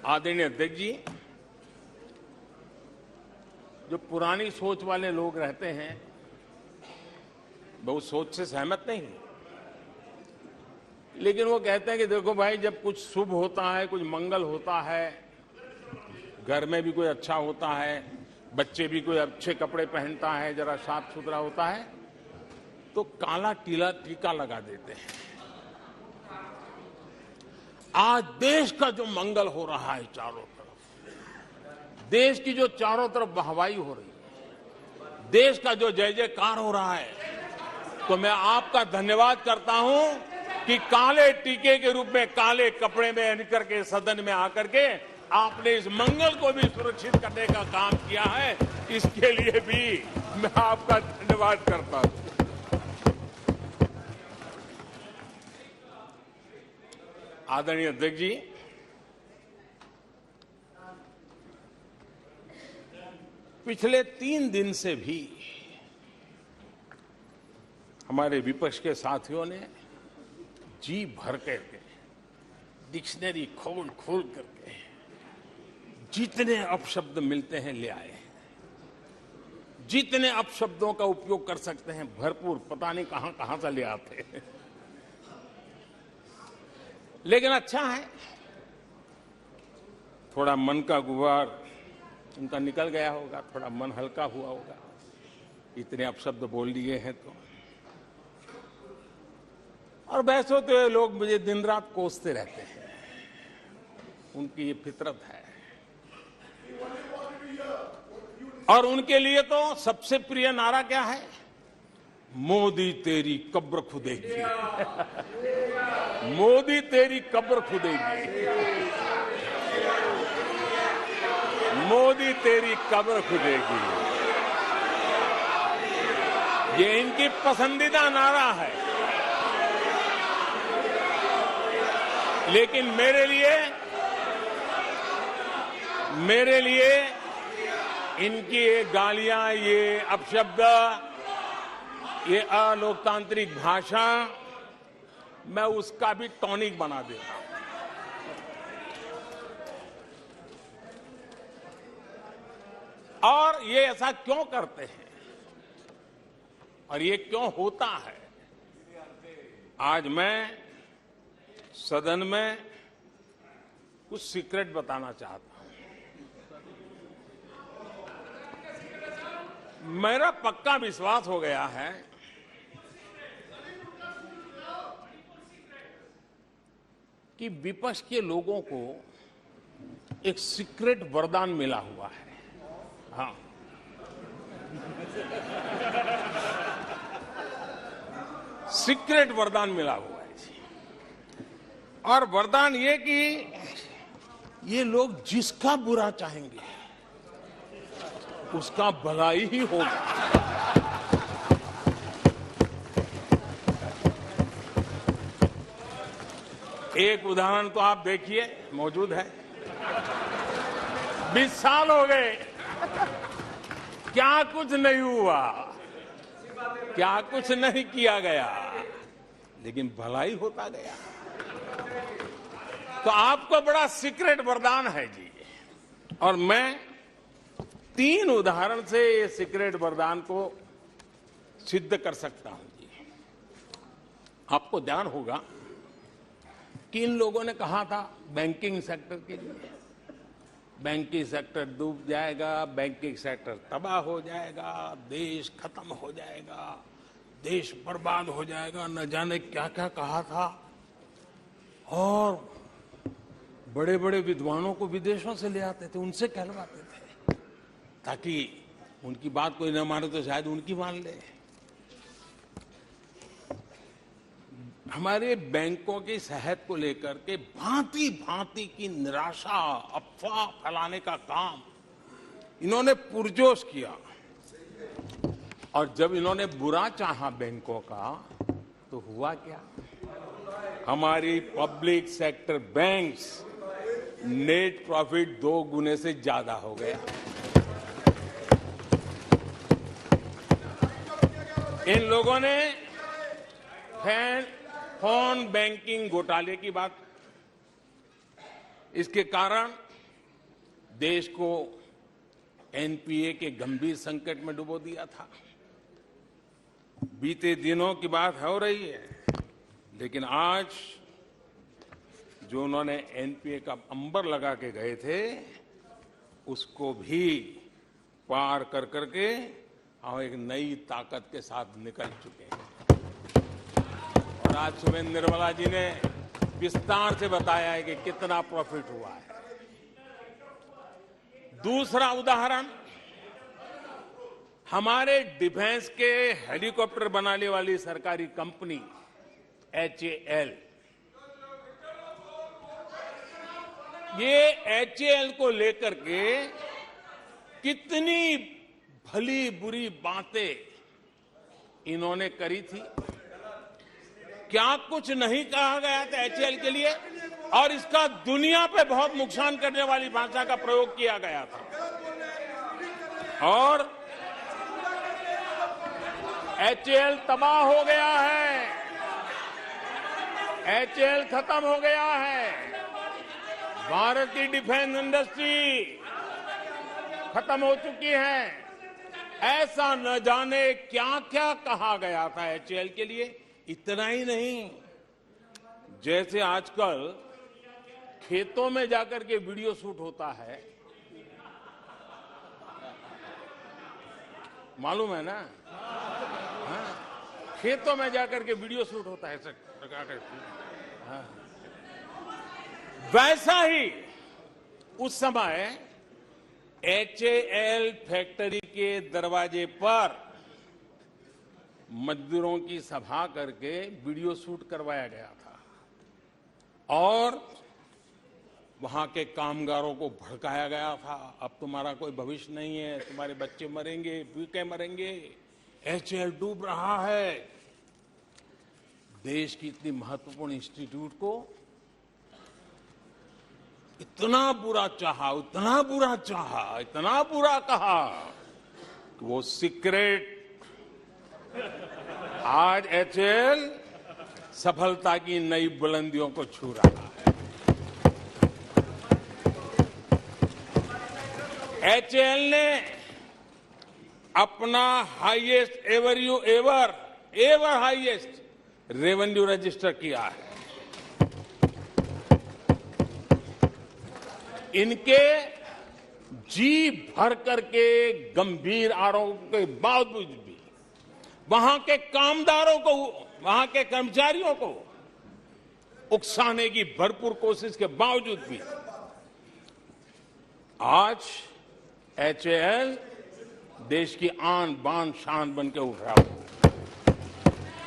आदरणीय अध्यक्ष जी, जो पुरानी सोच वाले लोग रहते हैं वो उस सोच से सहमत नहीं, लेकिन वो कहते हैं कि देखो भाई, जब कुछ शुभ होता है, कुछ मंगल होता है, घर में भी कोई अच्छा होता है, बच्चे भी कोई अच्छे कपड़े पहनता है, जरा साफ सुथरा होता है, तो काला टीका लगा देते हैं। आज देश का जो मंगल हो रहा है चारों तरफ, देश की जो चारों तरफ वाहवाही हो रही है, देश का जो जय जयकार हो रहा है, तो मैं आपका धन्यवाद करता हूं कि काले टीके के रूप में काले कपड़े में निकल के सदन में आकर के आपने इस मंगल को भी सुरक्षित करने का काम किया है। इसके लिए भी मैं आपका धन्यवाद करता हूं। आदरणीय अध्यक्ष जी, पिछले 3 दिन से भी हमारे विपक्ष के साथियों ने जी भर करके डिक्शनरी खोल खोल करके जितने अपशब्द मिलते हैं ले आए, जितने अपशब्दों का उपयोग कर सकते हैं भरपूर, पता नहीं कहां कहां से ले आते हैं। लेकिन अच्छा है, थोड़ा मन का गुबार उनका निकल गया होगा, थोड़ा मन हल्का हुआ होगा, इतने अपशब्द बोल दिए हैं तो। और वैसे तो ये लोग मुझे दिन रात कोसते रहते हैं, उनकी ये फितरत है। और उनके लिए तो सबसे प्रिय नारा क्या है? मोदी तेरी कब्र खुदेगी। मोदी तेरी कब्र खुदेगी, मोदी तेरी कब्र खुदेगी, ये इनकी पसंदीदा नारा है। लेकिन मेरे लिए इनकी ये गालियां, ये अपशब्द, ये अलोकतांत्रिक भाषा, मैं उसका भी टॉनिक बना देता हूं। और ये ऐसा क्यों करते हैं और ये क्यों होता है? आज मैं सदन में कुछ सीक्रेट बताना चाहता हूं। मेरा पक्का विश्वास हो गया है कि विपक्ष के लोगों को एक सीक्रेट वरदान मिला हुआ है। हाँ, सीक्रेट वरदान मिला हुआ है जी। और वरदान ये कि ये लोग जिसका बुरा चाहेंगे उसका भलाई ही होगा। एक उदाहरण तो आप देखिए, मौजूद है। 20 साल हो गए, क्या कुछ नहीं हुआ, क्या कुछ नहीं किया गया, लेकिन भलाई होता गया। तो आपको बड़ा सीक्रेट वरदान है जी। और मैं 3 उदाहरण से ये सीक्रेट वरदान को सिद्ध कर सकता हूं जी। आपको ध्यान होगा कि इन लोगों ने कहा था बैंकिंग सेक्टर के लिए, बैंकिंग सेक्टर डूब जाएगा, बैंकिंग सेक्टर तबाह हो जाएगा, देश खत्म हो जाएगा, देश बर्बाद हो जाएगा, न जाने क्या क्या कहा था। और बड़े बड़े विद्वानों को विदेशों से ले आते थे, उनसे कहलवाते थे, ताकि उनकी बात कोई न माने तो शायद उनकी मान ले। हमारे बैंकों की सेहत को लेकर के भांति भांति की निराशा, अफवाह फैलाने का काम इन्होंने पुरजोश किया। और जब इन्होंने बुरा चाहा बैंकों का, तो हुआ क्या? हमारी public sector banks net profit 2 गुने से ज्यादा हो गया। इन लोगों ने फोन बैंकिंग घोटाले की बात, इसके कारण देश को एनपीए के गंभीर संकट में डुबो दिया था। बीते दिनों की बात हो रही है, लेकिन आज जो उन्होंने एनपीए का अंबर लगा के गए थे, उसको भी पार कर करके हम एक नई ताकत के साथ निकल चुके हैं। और आज सुबह निर्मला जी ने विस्तार से बताया है कि कितना प्रॉफिट हुआ है। दूसरा उदाहरण, हमारे डिफेंस के हेलीकॉप्टर बनाने वाली सरकारी कंपनी HAL, ये HAL को लेकर के कितनी भली बुरी बातें इन्होंने करी थी। क्या कुछ नहीं कहा गया था HAL के लिए, और इसका दुनिया पे बहुत नुकसान करने वाली भाषा का प्रयोग किया गया था। और HAL तबाह हो गया है, HAL खत्म हो गया है, भारत की डिफेंस इंडस्ट्री खत्म हो चुकी है। ऐसा न जाने क्या क्या कहा गया था HAL के लिए। इतना ही नहीं, जैसे आजकल खेतों में जाकर के वीडियो शूट होता है, मालूम है ना? हाँ, खेतों में जाकर के वीडियो शूट होता है, हाँ। वैसा ही उस समय HAL फैक्ट्री के दरवाजे पर मजदूरों की सभा करके वीडियो शूट करवाया गया था और वहां के कामगारों को भड़काया गया था। अब तुम्हारा कोई भविष्य नहीं है, तुम्हारे बच्चे मरेंगे, भूखे मरेंगे, HAL डूब रहा है। देश की इतनी महत्वपूर्ण इंस्टीट्यूट को इतना बुरा चाहा, इतना बुरा चाहा, इतना बुरा कहा कि वो सीक्रेट आज HAL सफलता की नई बुलंदियों को छू रहा है। HAL ने अपना highest ever highest revenue register किया है। इनके जी भर करके गंभीर आरोपों के बावजूद भी, वहां के कामदारों को, वहां के कर्मचारियों को उकसाने की भरपूर कोशिश के बावजूद भी आज HAL देश की आन बान शान बन के उठ रहा है।